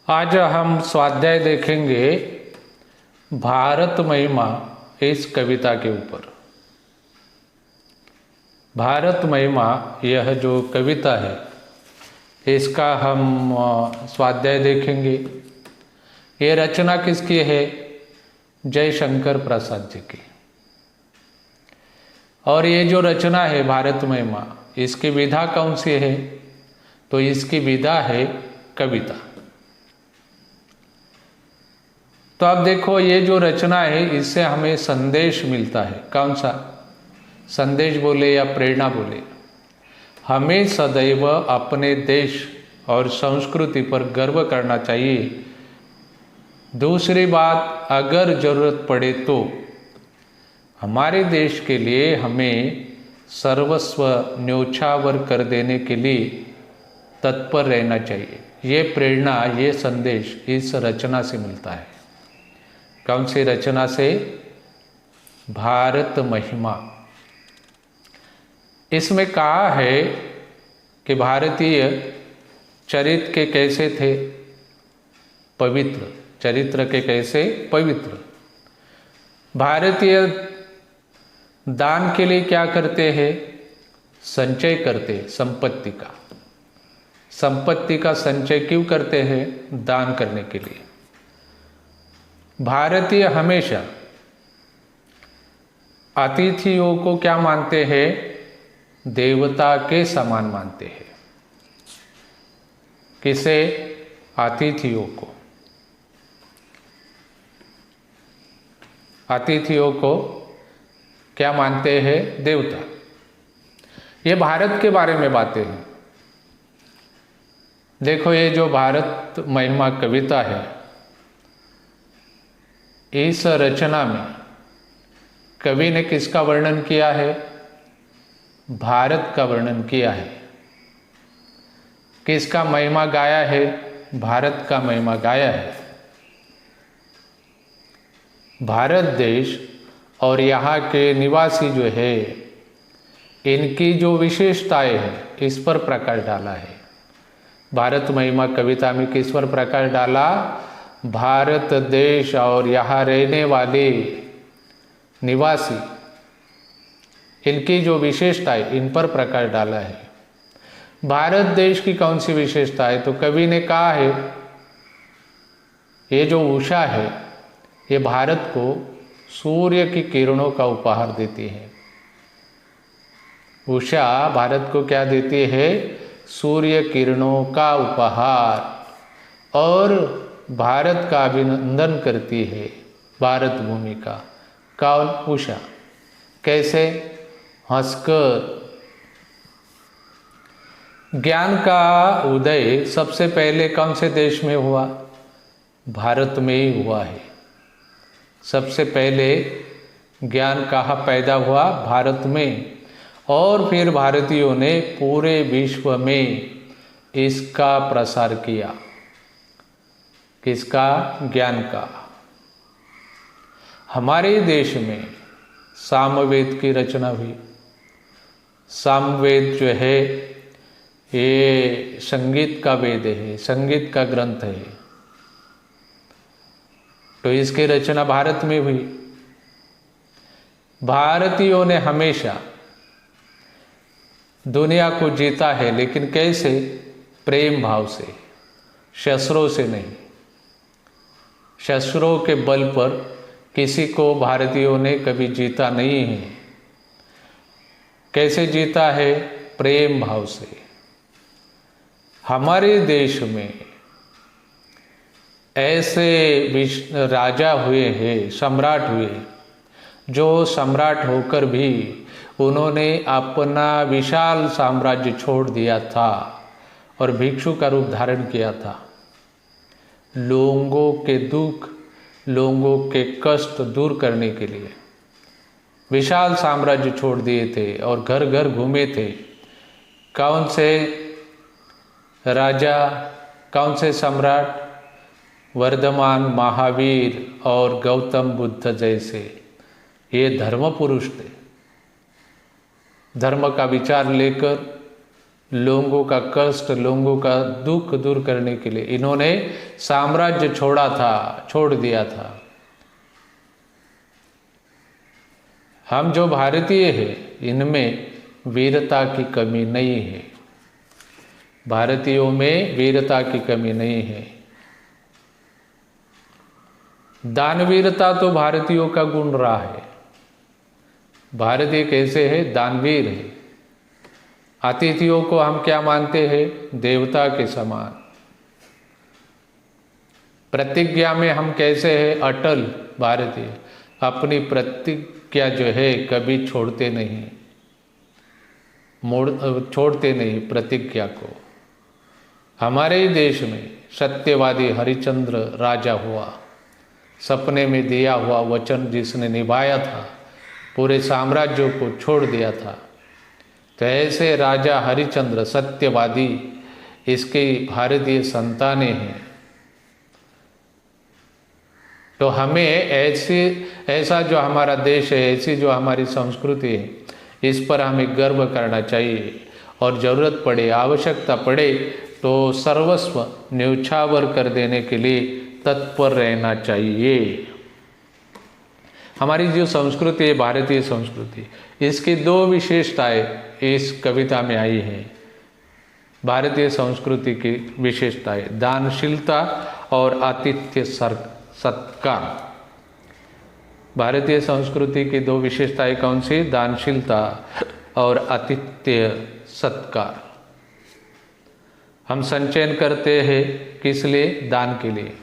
आज हम स्वाध्याय देखेंगे भारत महिमा इस कविता के ऊपर। भारत महिमा यह जो कविता है इसका हम स्वाध्याय देखेंगे। ये रचना किसकी है? जयशंकर प्रसाद जी की। और ये जो रचना है भारत महिमा, इसकी विधा कौन सी है? तो इसकी विधा है कविता। तो अब देखो, ये जो रचना है इससे हमें संदेश मिलता है। कौन सा संदेश बोले या प्रेरणा बोले? हमें सदैव अपने देश और संस्कृति पर गर्व करना चाहिए। दूसरी बात, अगर जरूरत पड़े तो हमारे देश के लिए हमें सर्वस्व न्योछावर कर देने के लिए तत्पर रहना चाहिए। ये प्रेरणा, ये संदेश इस रचना से मिलता है। कौन सी रचना से? भारत महिमा। इसमें कहा है कि भारतीय चरित्र के कैसे थे? पवित्र। चरित्र के कैसे? पवित्र। भारतीय दान के लिए क्या करते हैं? संचय करते, संपत्ति का। संपत्ति का संचय क्यों करते हैं? दान करने के लिए। भारतीय हमेशा अतिथियों को क्या मानते हैं? देवता के समान मानते हैं। किसे? अतिथियों को। अतिथियों को क्या मानते हैं? देवता। ये भारत के बारे में बातें हैं। देखो, ये जो भारत महिमा कविता है, इस रचना में कवि ने किसका वर्णन किया है? भारत का वर्णन किया है। किसका महिमा गाया है? भारत का महिमा गाया है। भारत देश और यहाँ के निवासी जो है, इनकी जो विशेषताएं हैं इस पर प्रकाश डाला है। भारत महिमा कविता में किस पर प्रकाश डाला? भारत देश और यहाँ रहने वाले निवासी, इनकी जो विशेषताएं, इन पर प्रकाश डाला है। भारत देश की कौन सी विशेषता है? तो कवि ने कहा है, ये जो उषा है ये भारत को सूर्य की किरणों का उपहार देती है। उषा भारत को क्या देती है? सूर्य किरणों का उपहार। और भारत का अभिनंदन करती है भारत भूमि का। कौन? उषा। कैसे? हंसकर। ज्ञान का उदय सबसे पहले कौन से देश में हुआ? भारत में ही हुआ है। सबसे पहले ज्ञान कहाँ पैदा हुआ? भारत में। और फिर भारतीयों ने पूरे विश्व में इसका प्रसार किया। किसका? ज्ञान का। हमारे देश में सामवेद की रचना हुई। सामवेद जो है ये संगीत का वेद है, संगीत का ग्रंथ है। तो इसकी रचना भारत में हुई। भारतीयों ने हमेशा दुनिया को जीता है, लेकिन कैसे? प्रेम भाव से, शस्त्रों से नहीं। शस्त्रों के बल पर किसी को भारतीयों ने कभी जीता नहीं है। कैसे जीता है? प्रेम भाव से। हमारे देश में ऐसे राजा हुए हैं, सम्राट हुए, जो सम्राट होकर भी उन्होंने अपना विशाल साम्राज्य छोड़ दिया था और भिक्षु का रूप धारण किया था। लोगों के दुख, लोगों के कष्ट दूर करने के लिए विशाल साम्राज्य छोड़ दिए थे और घर घर घूमे थे। कौन से राजा, कौन से सम्राट? वर्धमान, महावीर और गौतम बुद्ध जैसे ये धर्म पुरुष थे। धर्म का विचार लेकर लोगों का कष्ट, लोगों का दुख दूर करने के लिए इन्होंने साम्राज्य छोड़ दिया था। हम जो भारतीय हैं इनमें वीरता की कमी नहीं है, भारतीयों में वीरता की कमी नहीं है। दानवीरता तो भारतीयों का गुण रहा है। भारतीय कैसे है? दानवीर है। अतिथियों को हम क्या मानते हैं? देवता के समान। प्रतिज्ञा में हम कैसे हैं? अटल भारतीय। अपनी प्रतिज्ञा जो है कभी छोड़ते नहीं, छोड़ते नहीं प्रतिज्ञा को। हमारे ही देश में सत्यवादी हरिश्चंद्र राजा हुआ, सपने में दिया हुआ वचन जिसने निभाया था, पूरे साम्राज्य को छोड़ दिया था। तो ऐसे राजा हरिश्चंद्र सत्यवादी इसके भारतीय संतानें हैं। तो हमें ऐसा जो हमारा देश है, ऐसी जो हमारी संस्कृति है, इस पर हमें गर्व करना चाहिए और ज़रूरत पड़े, आवश्यकता पड़े तो सर्वस्व न्यौछावर कर देने के लिए तत्पर रहना चाहिए। हमारी जो संस्कृति है, भारतीय संस्कृति, इसकी दो विशेषताएं इस कविता में आई हैं। भारतीय संस्कृति की विशेषताएं दानशीलता और आतिथ्य सत्कार। भारतीय संस्कृति की दो विशेषताएं कौन सी? दानशीलता और आतिथ्य सत्कार। हम संचयन करते हैं किस लिए? दान के लिए।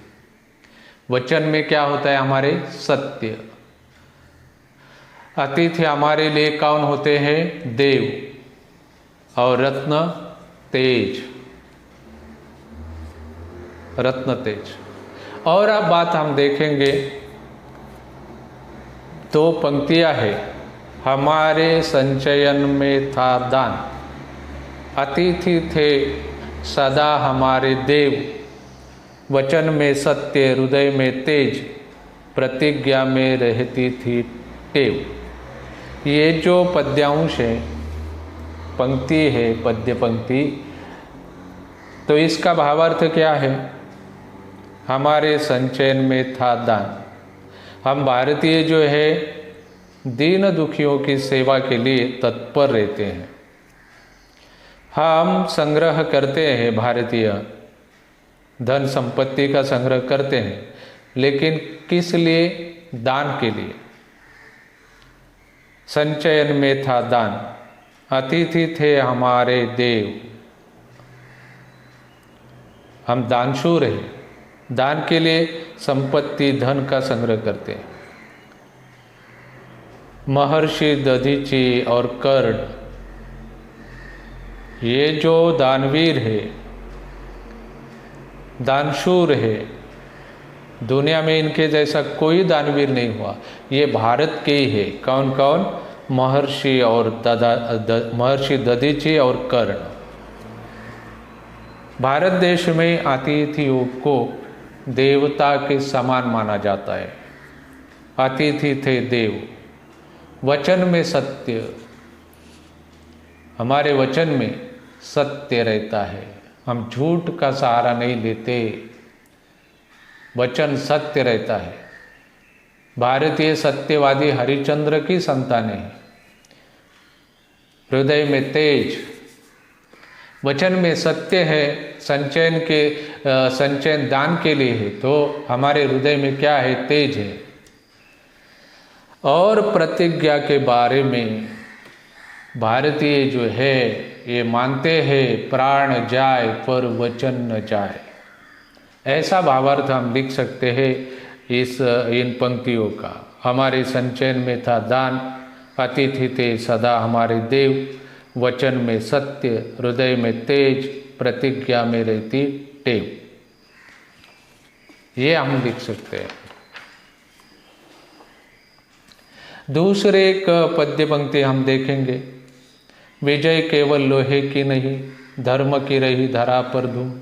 वचन में क्या होता है? हमारे सत्य। अतिथि हमारे लिए कौन होते हैं? देव। और रत्न तेज, रत्न तेज। और अब बात हम देखेंगे, दो पंक्तियां है। हमारे संचयन में था दान, अतिथि थे सदा हमारे देव, वचन में सत्य, हृदय में तेज, प्रतिज्ञा में रहती थी टेव। ये जो पद्यांश है, पंक्ति है, पद्य पंक्ति, तो इसका भावार्थ क्या है? हमारे संचयन में था दान। हम भारतीय जो है दीन दुखियों की सेवा के लिए तत्पर रहते हैं। हम संग्रह करते हैं, भारतीय धन संपत्ति का संग्रह करते हैं, लेकिन किस लिए? दान के लिए। संचयन में था दान, अतिथि थे हमारे देव। हम दानशूर हैं, दान के लिए संपत्ति धन का संग्रह करते हैं। महर्षि दधीची और कर्ण, ये जो दानवीर है, दानशूर है, दुनिया में इनके जैसा कोई दानवीर नहीं हुआ। ये भारत के ही है। कौन कौन? महर्षि और महर्षि दधीची और कर्ण। भारत देश में अतिथियों को देवता के समान माना जाता है। अतिथि थे देव, वचन में सत्य, हमारे वचन में सत्य रहता है। हम झूठ का सहारा नहीं लेते, वचन सत्य रहता है। भारतीय सत्यवादी हरिश्चंद्र की संतानें हैं। हृदय में तेज, वचन में सत्य है, संचयन दान के लिए है, तो हमारे हृदय में क्या है? तेज है। और प्रतिज्ञा के बारे में भारतीय जो है ये मानते हैं प्राण जाए पर वचन न जाए। ऐसा भावार्थ हम लिख सकते हैं इन पंक्तियों का। हमारे संचयन में था दान, अतिथि थे सदा हमारे देव, वचन में सत्य, हृदय में तेज, प्रतिज्ञा में रहती टेव। ये हम लिख सकते हैं। दूसरे एक पद्य पंक्ति हम देखेंगे। विजय केवल लोहे की नहीं, धर्म की रही धरा पर धूम,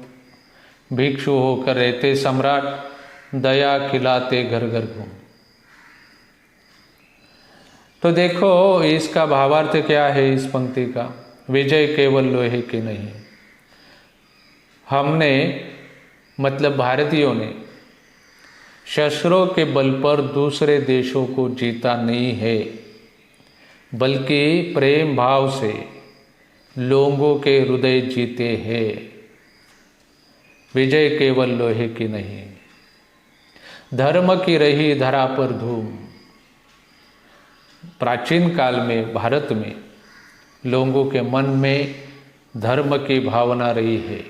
भिक्षु होकर रहते सम्राट, दया खिलाते घर घर घूम। तो देखो इसका भावार्थ क्या है इस पंक्ति का। विजय केवल लोहे की नहीं। हमने मतलब भारतीयों ने शस्त्रों के बल पर दूसरे देशों को जीता नहीं है, बल्कि प्रेम भाव से लोगों के हृदय जीते हैं। विजय केवल लोहे की नहीं। धर्म की रही धरा पर धूम। प्राचीन काल में भारत में लोगों के मन में धर्म की भावना रही है।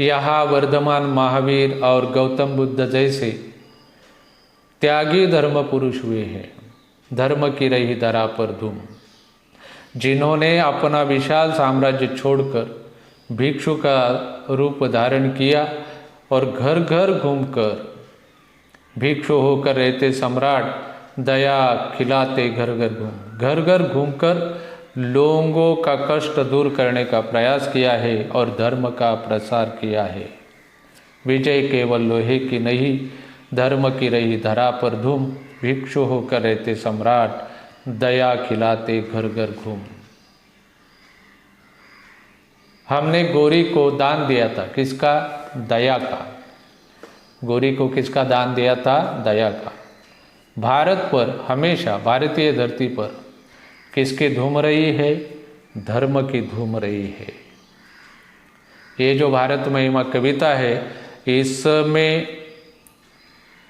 यहाँ वर्धमान महावीर और गौतम बुद्ध जैसे त्यागी धर्म पुरुष हुए हैं। धर्म की रही धरा पर धूम, जिन्होंने अपना विशाल साम्राज्य छोड़कर भिक्षु का रूप धारण किया और घर घर घूमकर भिक्षु होकर रहते सम्राट दया खिलाते घर घर घूमकर लोगों का कष्ट दूर करने का प्रयास किया है और धर्म का प्रसार किया है। विजय केवल लोहे की नहीं, धर्म की रही धरा पर धूम, भिक्षु होकर रहते सम्राट दया खिलाते घर घर घूम। हमने गौरी को दान दिया था, किसका? दया का। गौरी को किसका दान दिया था? दया का। भारत पर हमेशा, भारतीय धरती पर किसकी धूम रही है? धर्म की धूम रही है। ये जो भारत महिमा कविता है, इसमें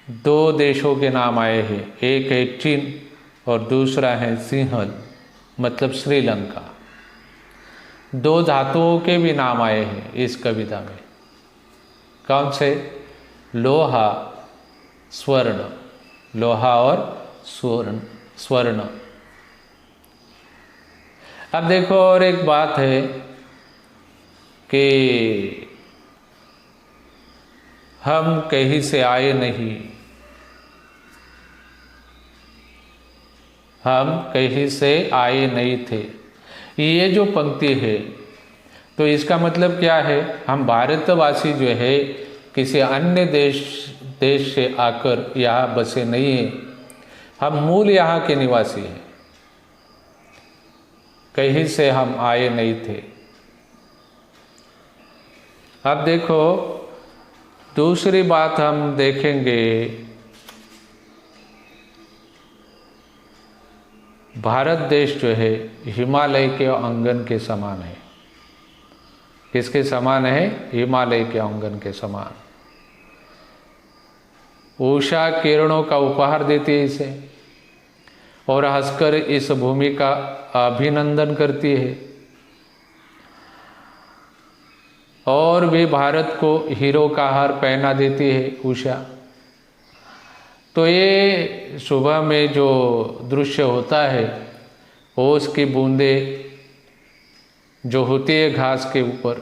दो देशों के नाम आए हैं। एक है चीन और दूसरा है सिंहल, मतलब श्रीलंका। दो धातुओं के भी नाम आए हैं इस कविता में। कौन से? लोहा, स्वर्ण। लोहा और स्वर्ण। अब देखो, और एक बात है कि हम कहीं से आए नहीं, हम कहीं से आए नहीं थे। ये जो पंक्ति है, तो इसका मतलब क्या है? हम भारतवासी जो है किसी अन्य देश से आकर यहाँ बसे नहीं हैं। हम मूल यहाँ के निवासी हैं, कहीं से हम आए नहीं थे। अब देखो, दूसरी बात हम देखेंगे, भारत देश जो है हिमालय के आंगन के समान है। किसके समान है? हिमालय के आंगन के समान। उषा किरणों का उपहार देती है इसे और हंसकर इस भूमि का अभिनंदन करती है, और भी भारत को हीरो का हार पहना देती है उषा। तो ये सुबह में जो दृश्य होता है, ओस की बूंदें जो होती है घास के ऊपर,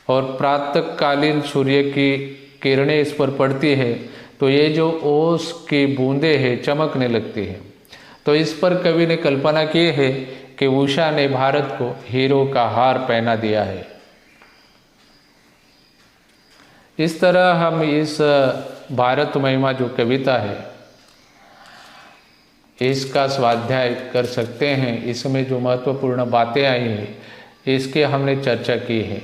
और प्रातःकालीन सूर्य की किरणें इस पर पड़ती है, तो ये जो ओस की बूंदें हैं चमकने लगती है। तो इस पर कवि ने कल्पना की है कि उषा ने भारत को हीरो का हार पहना दिया है। इस तरह हम इस भारत महिमा जो कविता है, इसका स्वाध्याय कर सकते हैं। इसमें जो महत्वपूर्ण बातें आई हैं, इसकी हमने चर्चा की है।